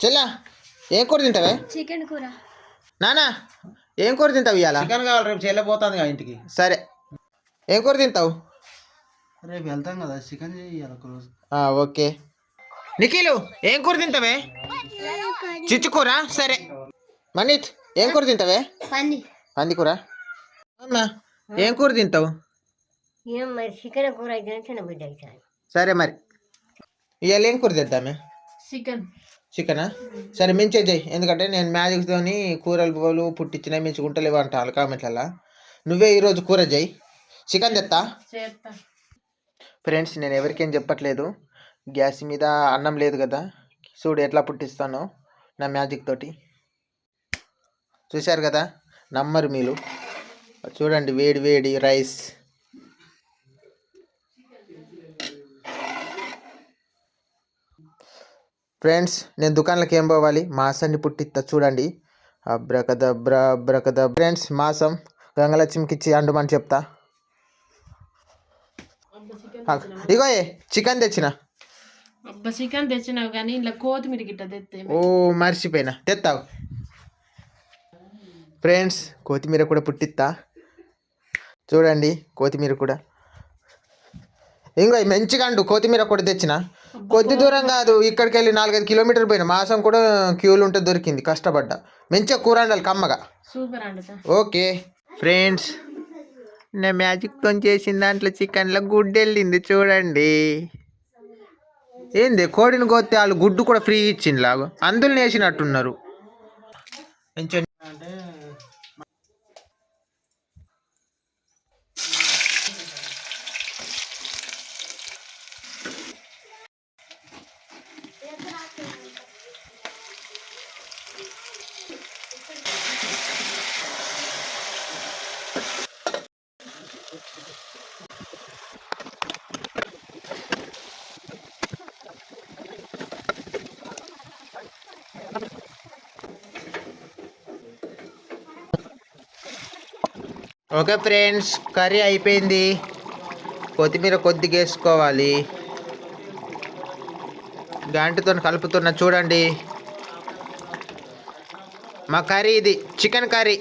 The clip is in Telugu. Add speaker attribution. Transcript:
Speaker 1: చెల్లా ఏం కూర తింటావే?
Speaker 2: చికెన్ కూర.
Speaker 1: నానా ఏం కూర తింటావు ఇవాళ?
Speaker 3: చికెన్ కావాలి, రేపు చెల్లెపోతుంది కదా ఇంటికి.
Speaker 1: సరే ఏం కూర తింటావు?
Speaker 3: రేపు వెళ్తాం కదా, చికెన్ చేయాలి ఒక రోజు.
Speaker 1: ఓకే. నిఖిలు ఏం కూర తింటావే? చిచ్చు కూర. సరే మనీత్ ఏం కూర తింటావే? పంది కూర. అమ్మా ఏం కూర తింటావు?
Speaker 2: మరి చికెన్ కూర అయితే చిన్నబిడ్డ అవుతాను.
Speaker 1: సరే మరి ఇవాళ ఏం కూర తెద్దామే? చికెనా? సరే మించే చెయ్యి, ఎందుకంటే నేను మ్యాజిక్తోని కూరలు పోలు పుట్టించిన మించుకుంటలేవు అంటాను కామెంట్లలో. నువ్వే ఈరోజు కూర చేయి, చికెన్ తెస్తా. ఫ్రెండ్స్ నేను ఎవరికేం చెప్పట్లేదు, గ్యాస్ మీద అన్నం లేదు కదా, చూడు ఎట్లా పుట్టిస్తానో నా మ్యాజిక్ తోటి. చూశారు కదా, నమ్మరు మీరు. చూడండి వేడి వేడి రైస్. ఫ్రెండ్స్ నేను దుకాణంలోకి ఏం పోవాలి, మాసాన్ని పుట్టిస్తా చూడండి. Abracadabra abracadabra. ఫ్రెండ్స్ మాసం గంగలక్ష్మికి ఇచ్చి అండుమని చెప్తా. ఇగో చికెన్ తెచ్చిన.
Speaker 4: చికెన్ తెచ్చినావు కానీ ఇలా కొత్తిమీర గిట్ట తెస్తే.
Speaker 1: ఓ మర్చిపోయినా, తెస్తావు. ఫ్రెండ్స్ కొత్తిమీర కూడా పుట్టిస్తా చూడండి. కొత్తిమీర కూడా ఇంకో మంచిగా అండు. కొత్తిమీర కూడా తెచ్చిన, కొద్ది దూరం కాదు, ఇక్కడికి వెళ్ళి 4-5 కిలోమీటర్లు పోయినా. మాసం కూడా క్యూలు ఉంటే దొరికింది, కష్టపడ్డా. మంచిగా కూర వండాలి కమ్మగా.
Speaker 4: సూపర్ అండి.
Speaker 1: ఓకే ఫ్రెండ్స్ నా మ్యాజిక్తో చేసిన దాంట్లో చికెన్లో గుడ్డు వెళ్ళింది చూడండి. ఏంది కోడిని కోస్తే వాళ్ళు గుడ్డు కూడా ఫ్రీ ఇచ్చింది లాగు, అందులో వేసినట్టున్నారు.
Speaker 3: అంటే
Speaker 1: ఓకే ఫ్రెండ్స్ కర్రీ అయిపోయింది. కొత్తిమీర కొద్దిగా వేసుకోవాలి, గంటతో కలుపుతున్నా చూడండి. మా కర్రీ ఇది చికెన్ కర్రీ.